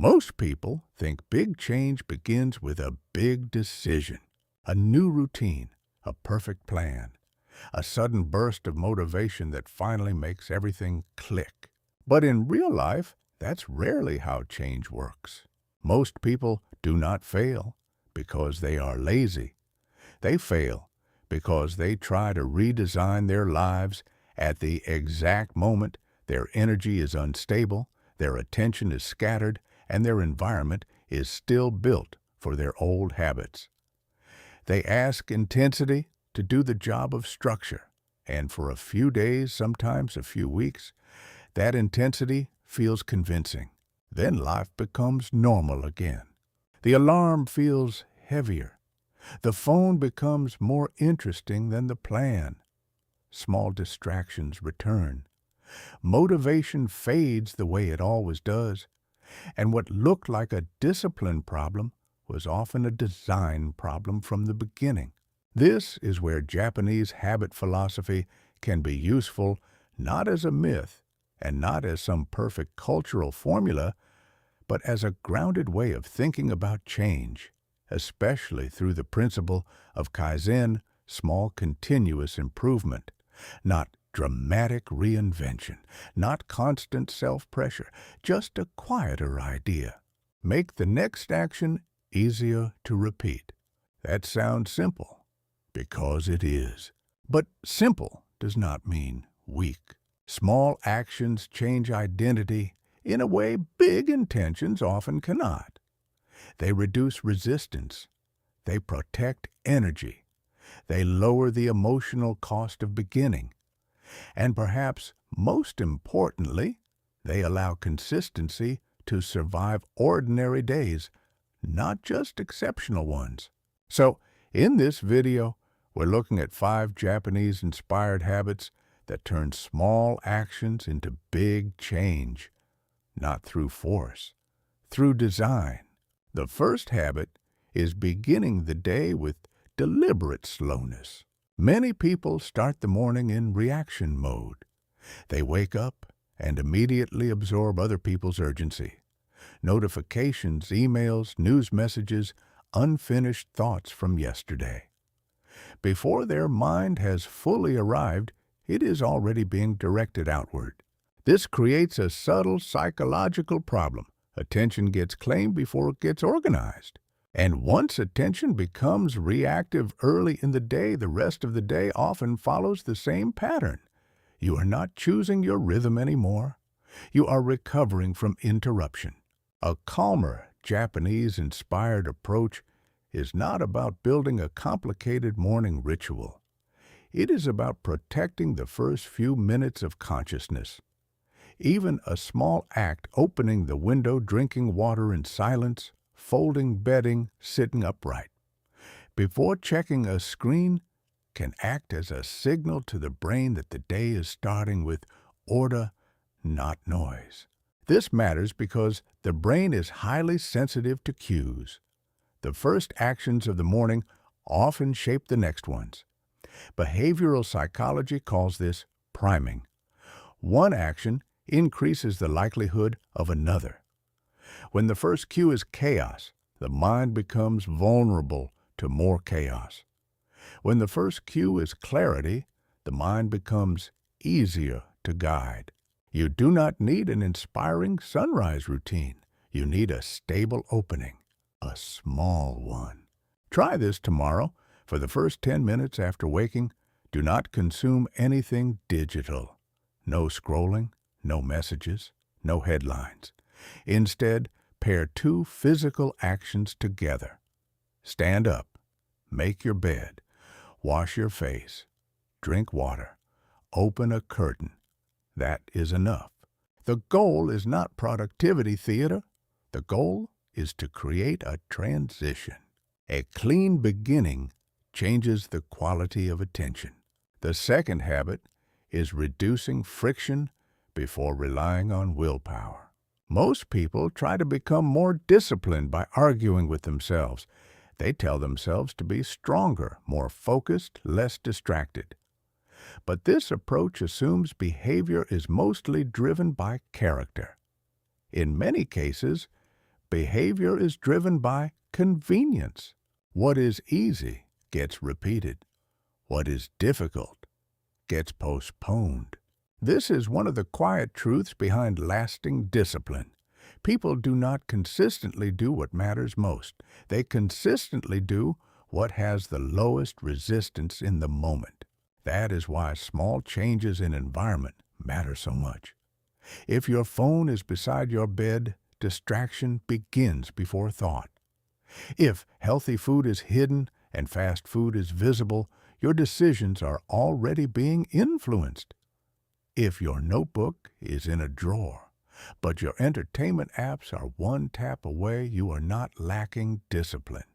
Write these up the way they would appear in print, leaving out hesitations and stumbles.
Most people think big change begins with a big decision, a new routine, a perfect plan, a sudden burst of motivation that finally makes everything click. But in real life, that's rarely how change works. Most people do not fail because they are lazy. They fail because they try to redesign their lives at the exact moment their energy is unstable, their attention is scattered, and their environment is still built for their old habits. They ask intensity to do the job of structure, and for a few days, sometimes a few weeks, that intensity feels convincing. Then life becomes normal again. The alarm feels heavier. The phone becomes more interesting than the plan. Small distractions return. Motivation fades the way it always does, and what looked like a discipline problem was often a design problem from the beginning. This is where Japanese habit philosophy can be useful not as a myth and not as some perfect cultural formula, but as a grounded way of thinking about change, especially through the principle of Kaizen, small continuous improvement, not dramatic reinvention, not constant self-pressure, just a quieter idea. Make the next action easier to repeat. That sounds simple, because it is. But simple does not mean weak. Small actions change identity in a way big intentions often cannot. They reduce resistance. They protect energy. They lower the emotional cost of beginning. And perhaps most importantly, they allow consistency to survive ordinary days, not just exceptional ones. So, in this video, we're looking at 5 Japanese-inspired habits that turn small actions into big change, not through force, through design. The first habit is beginning the day with deliberate slowness. Many people start the morning in reaction mode. They wake up and immediately absorb other people's urgency. Notifications, emails, news messages, unfinished thoughts from yesterday. Before their mind has fully arrived, it is already being directed outward. This creates a subtle psychological problem. Attention gets claimed before it gets organized. And once attention becomes reactive early in the day, the rest of the day often follows the same pattern. You are not choosing your rhythm anymore. You are recovering from interruption. A calmer, Japanese-inspired approach is not about building a complicated morning ritual. It is about protecting the first few minutes of consciousness. Even a small act, opening the window, drinking water in silence, folding bedding, sitting upright, before checking a screen, can act as a signal to the brain that the day is starting with order, not noise. This matters because the brain is highly sensitive to cues. The first actions of the morning often shape the next ones. Behavioral psychology calls this priming. One action increases the likelihood of another. When the first cue is chaos, the mind becomes vulnerable to more chaos. When the first cue is clarity, the mind becomes easier to guide. You do not need an inspiring sunrise routine. You need a stable opening, a small one. Try this tomorrow. For the first 10 minutes after waking, do not consume anything digital. No scrolling, no messages, no headlines. Instead, pair 2 physical actions together. Stand up, make your bed, wash your face, drink water, open a curtain. That is enough. The goal is not productivity theater. The goal is to create a transition. A clean beginning changes the quality of attention. The second habit is reducing friction before relying on willpower. Most people try to become more disciplined by arguing with themselves. They tell themselves to be stronger, more focused, less distracted. But this approach assumes behavior is mostly driven by character. In many cases, behavior is driven by convenience. What is easy gets repeated. What is difficult gets postponed. This is one of the quiet truths behind lasting discipline. People do not consistently do what matters most. They consistently do what has the lowest resistance in the moment. That is why small changes in environment matter so much. If your phone is beside your bed, distraction begins before thought. If healthy food is hidden and fast food is visible, your decisions are already being influenced. If your notebook is in a drawer, but your entertainment apps are one tap away, you are not lacking discipline.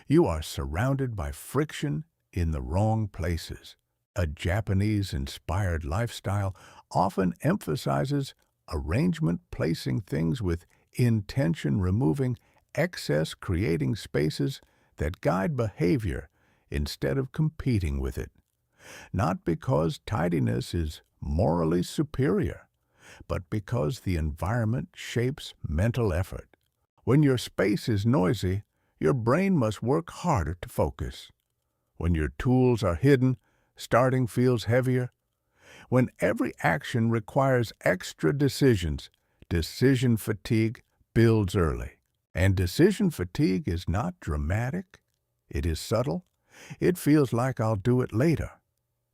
You are surrounded by friction in the wrong places. A Japanese-inspired lifestyle often emphasizes arrangement, placing things with intention, removing excess, creating spaces that guide behavior instead of competing with it. Not because tidiness is morally superior, but because the environment shapes mental effort. When your space is noisy, your brain must work harder to focus. When your tools are hidden, starting feels heavier. When every action requires extra decisions, decision fatigue builds early. And decision fatigue is not dramatic. It is subtle. It feels like I'll do it later.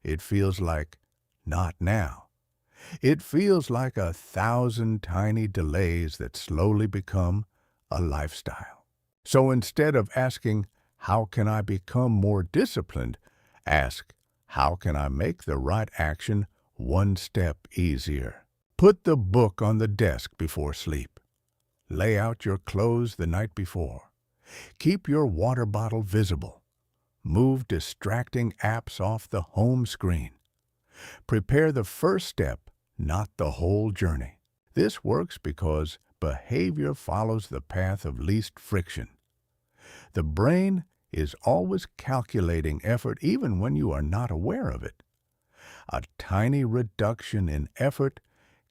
It feels like not now. It feels like 1,000 tiny delays that slowly become a lifestyle. So instead of asking, how can I become more disciplined? Ask, how can I make the right action one step easier? Put the book on the desk before sleep. Lay out your clothes the night before. Keep your water bottle visible. Move distracting apps off the home screen. Prepare the first step, not the whole journey. This works because behavior follows the path of least friction. The brain is always calculating effort even when you are not aware of it. A tiny reduction in effort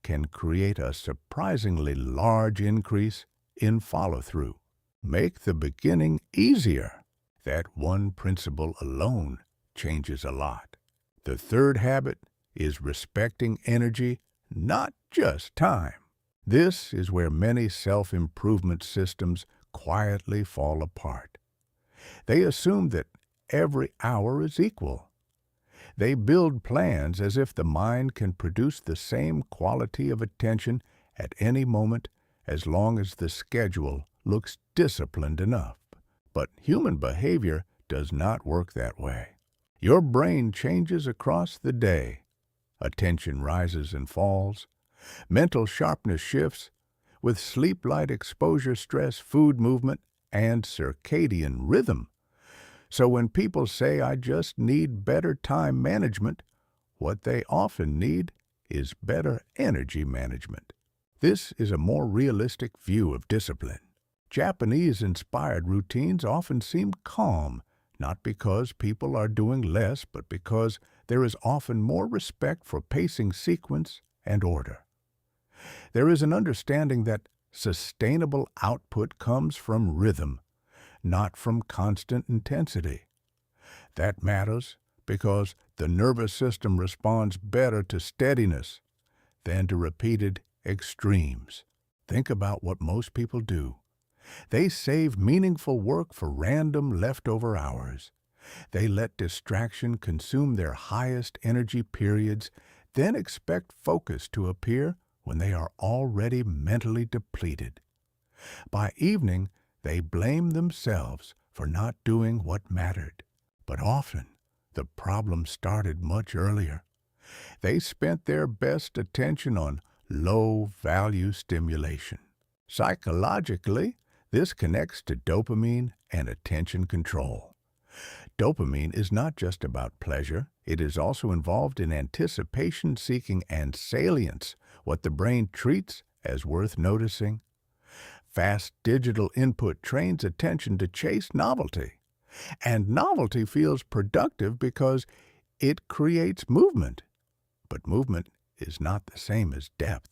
can create a surprisingly large increase in follow-through. Make the beginning easier. That one principle alone changes a lot. The third habit is respecting energy, not just time. This is where many self-improvement systems quietly fall apart. They assume that every hour is equal. They build plans as if the mind can produce the same quality of attention at any moment as long as the schedule looks disciplined enough. But human behavior does not work that way. Your brain changes across the day. Attention rises and falls. Mental sharpness shifts with sleep, light exposure, stress, food movement, and circadian rhythm. So when people say, I just need better time management, what they often need is better energy management. This is a more realistic view of discipline. Japanese-inspired routines often seem calm, not because people are doing less, but because there is often more respect for pacing, sequence, and order. There is an understanding that sustainable output comes from rhythm, not from constant intensity. That matters because the nervous system responds better to steadiness than to repeated extremes. Think about what most people do. They save meaningful work for random leftover hours. They let distraction consume their highest energy periods, then expect focus to appear when they are already mentally depleted. By evening, they blame themselves for not doing what mattered. But often, the problem started much earlier. They spent their best attention on low-value stimulation. Psychologically, this connects to dopamine and attention control. Dopamine is not just about pleasure. It is also involved in anticipation seeking and salience, what the brain treats as worth noticing. Fast digital input trains attention to chase novelty. And novelty feels productive because it creates movement. But movement is not the same as depth.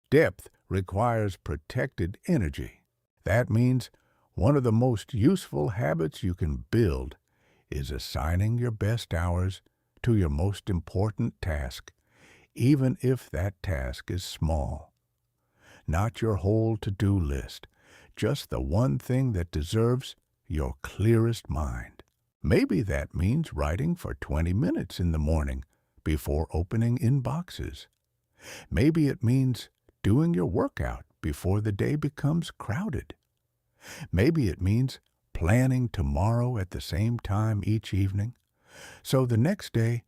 Depth requires protected energy. That means one of the most useful habits you can build is assigning your best hours to your most important task, even if that task is small. Not your whole to-do list, just the one thing that deserves your clearest mind. Maybe that means writing for 20 minutes in the morning before opening inboxes. Maybe it means doing your workout before the day becomes crowded. Maybe it means planning tomorrow at the same time each evening, so the next day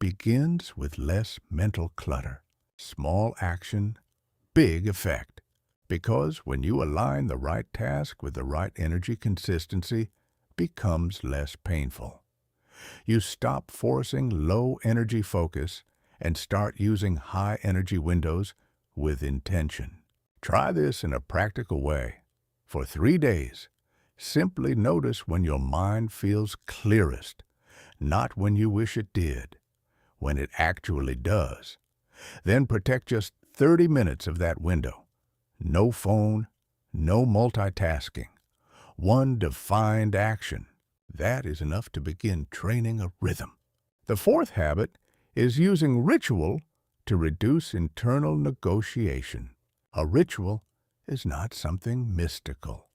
begins with less mental clutter. Small action, big effect. Because when you align the right task with the right energy, consistency becomes less painful. You stop forcing low energy focus and start using high energy windows with intention. Try this in a practical way. For 3 days, simply notice when your mind feels clearest, not when you wish it did, when it actually does. Then protect just 30 minutes of that window. No phone, no multitasking. One defined action. That is enough to begin training a rhythm. The fourth habit is using ritual to reduce internal negotiation. A ritual is not something mystical.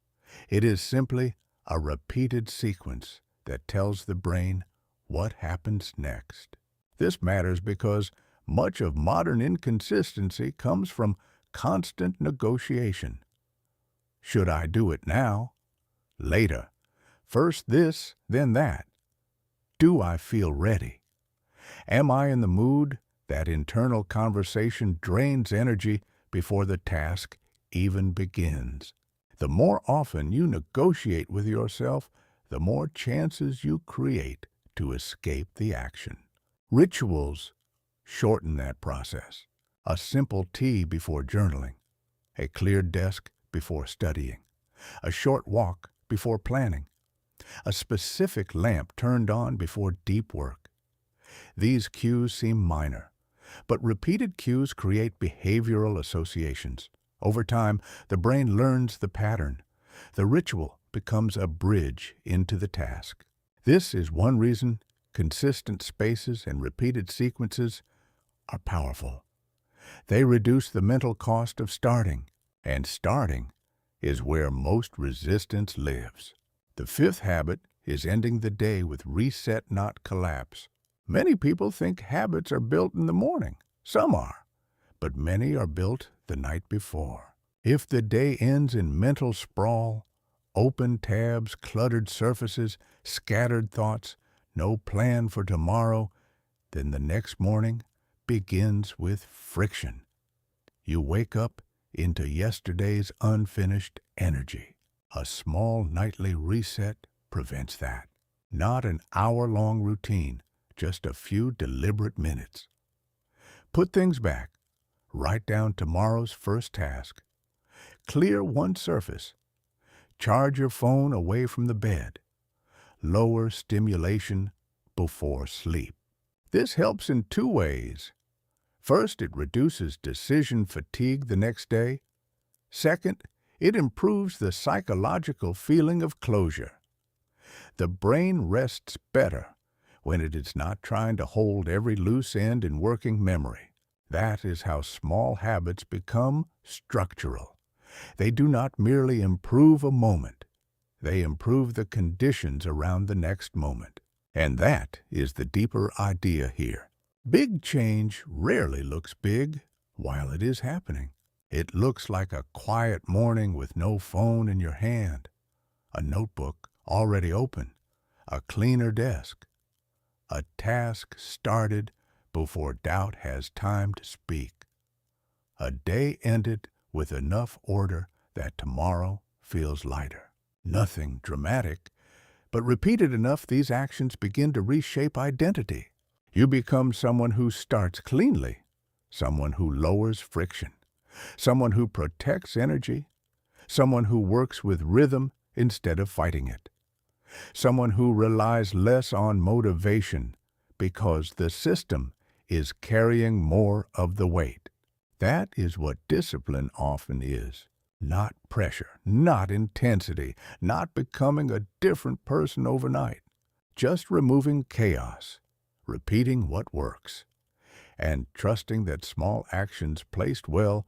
It is simply a repeated sequence that tells the brain what happens next. This matters because much of modern inconsistency comes from constant negotiation. Should I do it now? Later. First this, then that. Do I feel ready? Am I in the mood? That internal conversation drains energy before the task even begins. The more often you negotiate with yourself, the more chances you create to escape the action. Rituals shorten that process. A simple tea before journaling, a clear desk before studying, a short walk before planning, a specific lamp turned on before deep work. These cues seem minor, but repeated cues create behavioral associations. Over time, the brain learns the pattern. The ritual becomes a bridge into the task. This is one reason consistent spaces and repeated sequences are powerful. They reduce the mental cost of starting, and starting is where most resistance lives. The fifth habit is ending the day with reset, not collapse. Many people think habits are built in the morning. Some are, but many are built the night before. If the day ends in mental sprawl, open tabs, cluttered surfaces, scattered thoughts, no plan for tomorrow, then the next morning begins with friction. You wake up into yesterday's unfinished energy. A small nightly reset prevents that. Not an hour-long routine, just a few deliberate minutes. Put things back. Write down tomorrow's first task. Clear one surface. Charge your phone away from the bed. Lower stimulation before sleep. This helps in 2 ways. First, it reduces decision fatigue the next day. Second, it improves the psychological feeling of closure. The brain rests better when it is not trying to hold every loose end in working memory. That is how small habits become structural. They do not merely improve a moment. They improve the conditions around the next moment. And that is the deeper idea here. Big change rarely looks big while it is happening. It looks like a quiet morning with no phone in your hand, a notebook already open, a cleaner desk, a task started before doubt has time to speak, a day ended with enough order that tomorrow feels lighter. Nothing dramatic, but repeated enough, these actions begin to reshape identity. You become someone who starts cleanly, someone who lowers friction, someone who protects energy, someone who works with rhythm instead of fighting it, someone who relies less on motivation because the system is carrying more of the weight. That is what discipline often is. Not pressure, not intensity, not becoming a different person overnight. Just removing chaos, repeating what works, and trusting that small actions placed well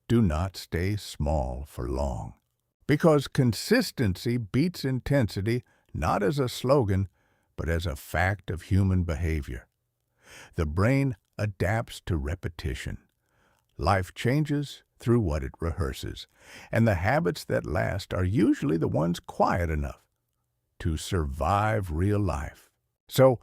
do not stay small for long. Because consistency beats intensity not as a slogan, but as a fact of human behavior. The brain adapts to repetition. Life changes through what it rehearses, and the habits that last are usually the ones quiet enough to survive real life. So,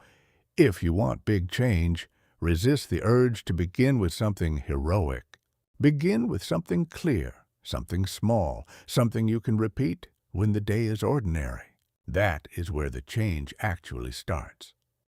if you want big change, resist the urge to begin with something heroic. Begin with something clear, something small, something you can repeat when the day is ordinary. That is where the change actually starts.